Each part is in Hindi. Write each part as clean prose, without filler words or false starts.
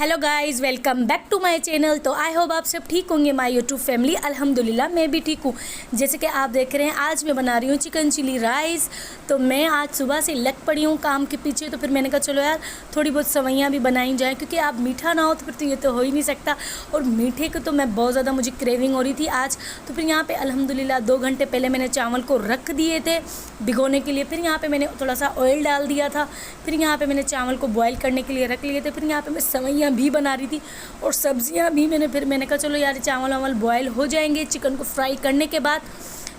Hello guys, welcome back to my channel. तो आई होप आप सब ठीक होंगे माय यूट्यूब फैमिली। अल्हम्दुलिल्लाह मैं भी ठीक हूँ। जैसे कि आप देख रहे हैं आज मैं बना रही हूँ चिकन चिली राइस। तो मैं आज सुबह से लग पड़ी हूँ काम के पीछे। तो फिर मैंने कहा चलो यार थोड़ी बहुत सवैयाँ भी बनाई जाए, क्योंकि आप मीठा ना हो तो फिर तो ये तो हो ही नहीं सकता। और मीठे को तो मैं बहुत ज़्यादा मुझे क्रेविंग हो रही थी आज। तो फिर यहाँ पर अल्हम्दुलिल्लाह 2 घंटे पहले मैंने चावल को रख दिए थे भिगोने के लिए। फिर यहाँ पर मैंने थोड़ा सा ऑयल डाल दिया था। फिर यहाँ पर मैंने चावल को बॉयल करने के लिए रख लिए थे। फिर यहाँ पर मैं सवैयाँ भी बना रही थी और सब्जियां भी मैंने कहा चलो यार चावल वावल बॉयल हो जाएंगे चिकन को फ्राई करने के बाद।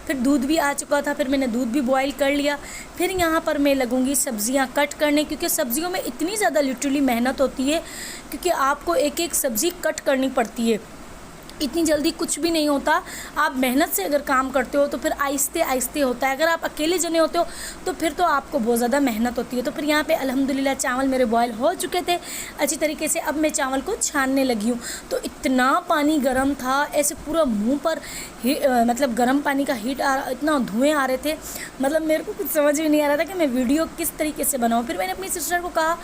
फिर दूध भी आ चुका था, फिर मैंने दूध भी बॉयल कर लिया। फिर यहाँ पर मैं लगूंगी सब्जियां कट करने, क्योंकि सब्जियों में इतनी ज़्यादा लिटरली मेहनत होती है, क्योंकि आपको एक एक सब्ज़ी कट करनी पड़ती है। इतनी जल्दी कुछ भी नहीं होता। आप मेहनत से अगर काम करते हो तो फिर आहिस्ते आहिस्ते होता है। अगर आप अकेले जने होते हो तो फिर तो आपको बहुत ज़्यादा मेहनत होती है। तो फिर यहाँ पे अल्हम्दुलिल्लाह चावल मेरे बॉयल हो चुके थे अच्छी तरीके से। अब मैं चावल को छानने लगी हूँ। तो इतना पानी गर्म था, ऐसे पूरा मुँह पर मतलब गर्म पानी का हीट इतना धुएँ आ रहे थे, मतलब मेरे को कुछ समझ में नहीं आ रहा था कि मैं वीडियो किस तरीके से बनाऊँ। फिर मैंने अपनी सिस्टर को कहा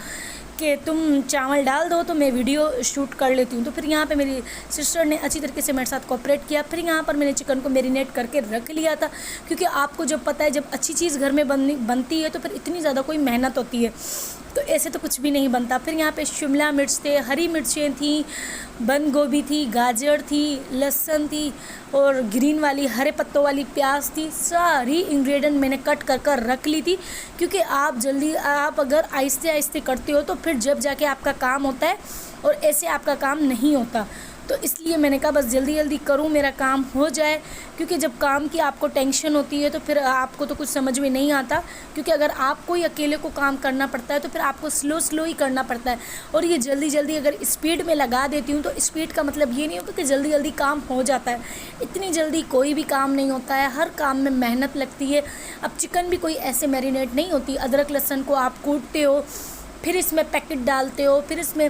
कि तुम चावल डाल दो तो मैं वीडियो शूट कर लेती हूँ। तो फिर यहाँ पे मेरी सिस्टर ने अच्छी तरीके से मेरे साथ कोऑपरेट किया। फिर यहाँ पर मैंने चिकन को मैरिनेट करके रख लिया था, क्योंकि आपको जब पता है जब अच्छी चीज़ घर में बनती है तो फिर इतनी ज़्यादा कोई मेहनत होती है, तो ऐसे तो कुछ भी नहीं बनता। फिर यहाँ पे शिमला मिर्च थे, हरी मिर्चें थी, बंद गोभी थी, गाजर थी, लहसुन थी और ग्रीन वाली हरे पत्तों वाली प्याज थी। सारी इंग्रेडिएंट मैंने कट कर रख ली थी, क्योंकि आप अगर आहिस्ते आहिस्ते करते हो तो फिर जब जाके आपका काम होता है, और ऐसे आपका काम नहीं होता। तो इसलिए मैंने कहा बस जल्दी जल्दी करूं, मेरा काम हो जाए, क्योंकि जब काम की आपको टेंशन होती है तो फिर आपको तो कुछ समझ में नहीं आता। क्योंकि अगर आपको ही अकेले को काम करना पड़ता है तो फिर आपको स्लो ही करना पड़ता है। और ये जल्दी जल्दी अगर स्पीड में लगा देती हूँ तो स्पीड का मतलब ये नहीं होता कि जल्दी जल्दी काम हो जाता है। इतनी जल्दी कोई भी काम नहीं होता है, हर काम में मेहनत लगती है। अब चिकन भी कोई ऐसे मैरिनेट नहीं होती। अदरक लहसुन को आप कूटते हो, फिर इसमें पैकेट डालते हो, फिर इसमें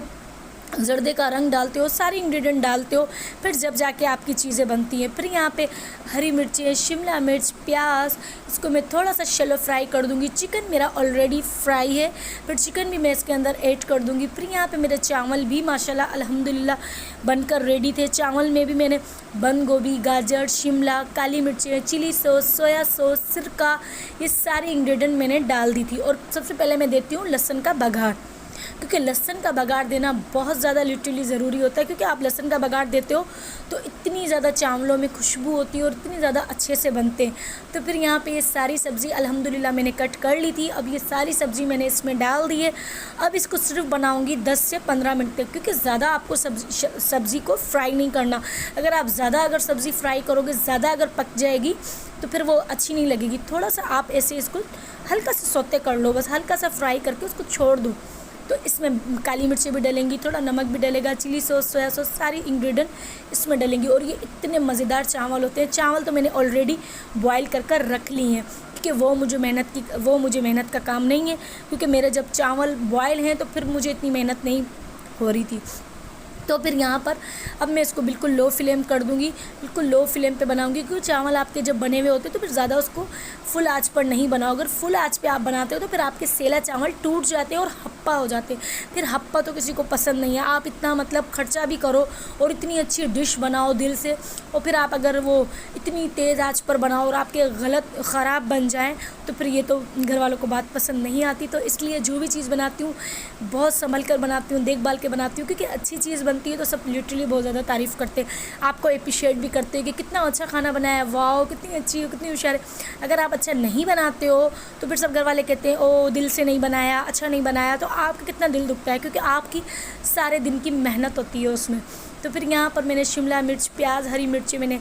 जर्दे का रंग डालते हो, सारी इंग्रेडिएंट डालते हो, फिर जब जाके आपकी चीज़ें बनती हैं। फिर यहाँ पे हरी मिर्चें, शिमला मिर्च, प्याज, इसको मैं थोड़ा सा शैलो फ्राई कर दूँगी। चिकन मेरा ऑलरेडी फ्राई है, फिर चिकन भी मैं इसके अंदर ऐड कर दूँगी। फिर यहाँ पे मेरे चावल भी माशाल्लाह अल्हम्दुलिल्लाह बनकर रेडी थे। चावल में भी मैंने बंद गोभी, गाजर, शिमला, काली मिर्चें, चिली सॉस, सोया सॉस, सिरका, ये सारी इंग्रेडिएंट मैंने डाल दी थी। और सबसे पहले मैं देती हूँ लहसुन का बघार, क्योंकि लहसुन का बघार देना बहुत ज़्यादा लिटरली ज़रूरी होता है। क्योंकि आप लहसुन का बघार देते हो तो इतनी ज़्यादा चावलों में खुशबू होती है और इतनी ज़्यादा अच्छे से बनते हैं। तो फिर यहाँ पे ये सारी सब्ज़ी अल्हम्दुलिल्लाह मैंने कट कर ली थी। अब ये सारी सब्ज़ी मैंने इसमें डाल दी है। अब इसको सिर्फ बनाऊँगी 10 से 15 मिनट तक, क्योंकि ज़्यादा आपको सब्ज़ी को फ्राई नहीं करना। अगर सब्ज़ी फ्राई करोगे, ज़्यादा अगर पक जाएगी तो फिर वो अच्छी नहीं लगेगी। थोड़ा सा आप ऐसे इसको हल्का सा सौते कर लो, बस हल्का सा फ्राई करके उसको छोड़ दो। तो इसमें काली मिर्चें भी डलेंगी, थोड़ा नमक भी डलेगा, चिली सॉस, सोया सॉस, सारी इंग्रेडिएंट इसमें डलेंगी। और ये इतने मज़ेदार चावल होते हैं। चावल तो मैंने ऑलरेडी बॉयल कर रख ली हैं, क्योंकि वो मुझे मेहनत का काम नहीं है। क्योंकि मेरे जब चावल बॉयल हैं तो फिर मुझे इतनी मेहनत नहीं हो रही थी। तो फिर यहाँ पर अब मैं इसको बिल्कुल लो फ्लेम कर दूँगी, बिल्कुल लो फ्लेम पे बनाऊँगी। क्योंकि चावल आपके जब बने हुए होते हैं तो फिर ज़्यादा उसको फुल आंच पर नहीं बनाओ। अगर फुल आंच पे आप बनाते हो तो फिर आपके सेला चावल टूट जाते हैं और हप्पा हो जाते हैं। फिर हप्पा तो किसी को पसंद नहीं है। आप इतना मतलब खर्चा भी करो और इतनी अच्छी डिश बनाओ दिल से, और फिर आप अगर वो इतनी तेज़ आँच पर बनाओ और आपके गलत ख़राब बन जाएँ तो फिर ये तो घर वालों को बात पसंद नहीं आती। तो इसलिए जो भी चीज़ बनाती हूँ बहुत संभल कर बनाती हूँ, देखभाल के बनाती हूँ, क्योंकि अच्छी चीज़ बनती है तो सब लिटरली बहुत ज़्यादा तारीफ़ करते हैं, आपको अप्रिशिएट भी करते हैं कि कितना अच्छा खाना बनाया है, वाओ कितनी अच्छी हो, कितनी होशियार है। अगर आप अच्छा नहीं बनाते हो तो फिर सब घर वाले कहते हैं ओ दिल से नहीं बनाया, अच्छा नहीं बनाया, तो आपका कितना दिल दुखता है, क्योंकि आपकी सारे दिन की मेहनत होती है उसमें। तो फिर यहाँ पर मैंने शिमला मिर्च, प्याज, हरी मिर्ची मैंने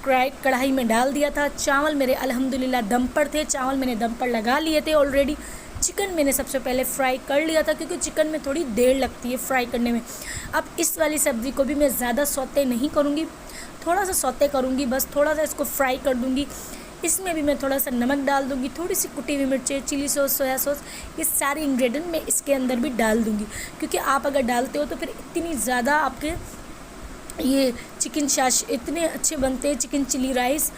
कढ़ाई में डाल दिया था। चावल मेरे अल्हम्दुलिल्लाह दम पर थे, चावल मैंने दम पर लगा लिए थे ऑलरेडी। चिकन मैंने सबसे पहले फ्राई कर लिया था, क्योंकि चिकन में थोड़ी देर लगती है फ्राई करने में। अब इस वाली सब्ज़ी को भी मैं ज़्यादा सौते नहीं करूँगी, थोड़ा सा सौते करूँगी, बस थोड़ा सा इसको फ्राई कर दूँगी। इसमें भी मैं थोड़ा सा नमक डाल दूँगी, थोड़ी सी कुटी हुई मिर्चें, चिली सॉस, सोया सॉस, ये सारी इंग्रेडिएंट मैं इसके अंदर भी डाल दूँगी। क्योंकि आप अगर डालते हो तो फिर इतनी ज़्यादा आपके ये चिकन शाश इतने अच्छे बनते हैं, चिकन चिली राइस।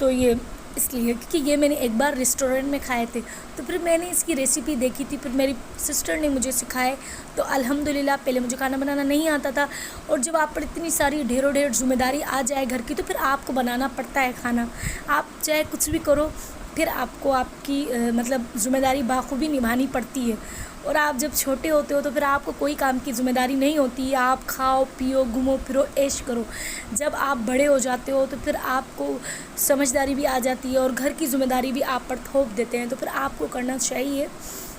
तो ये इसलिए क्योंकि ये मैंने एक बार रेस्टोरेंट में खाए थे, तो फिर मैंने इसकी रेसिपी देखी थी, फिर मेरी सिस्टर ने मुझे सिखाए। तो अल्हम्दुलिल्लाह पहले मुझे खाना बनाना नहीं आता था, और जब आप पर इतनी सारी ढेरों ढेर जिम्मेदारी आ जाए घर की, तो फिर आपको बनाना पड़ता है खाना। आप चाहे कुछ भी करो, फिर आपको आपकी मतलब ज़िम्मेदारी बाखूबी निभानी पड़ती है। और आप जब छोटे होते हो तो फिर आपको कोई काम की ज़िम्मेदारी नहीं होती, आप खाओ पियो घूमो फिरो ऐश करो। जब आप बड़े हो जाते हो तो फिर आपको समझदारी भी आ जाती है, और घर की ज़िम्मेदारी भी आप पर थोप देते हैं, तो फिर आपको करना चाहिए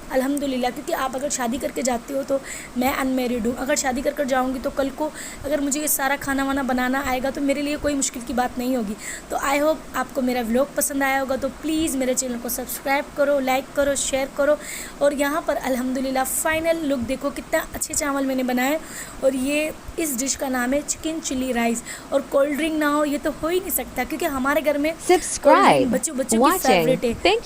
अल्हम्दुलिल्लाह। क्योंकि आप अगर शादी करके जाते हो, तो मैं अनमेरिड हूँ, अगर शादी कर जाऊँगी तो कल को अगर मुझे ये सारा खाना वाना बनाना आएगा तो मेरे लिए कोई मुश्किल की बात नहीं होगी। तो आई होप आपको मेरा व्लॉग पसंद आया होगा, तो प्लीज़ मेरे चैनल को सब्सक्राइब करो, लाइक करो, शेयर करो। और यहाँ पर अल्हम्दुलिल्लाह फाइनल लुक देखो, कितना अच्छे चावल मैंने बनाए। और ये इस डिश का नाम है चिकन चिली राइस। और कोल्ड ड्रिंक ना हो ये तो हो ही नहीं सकता, क्योंकि हमारे घर में Subscribe. बच्चों की Watching. फेवरेट है। Thank you.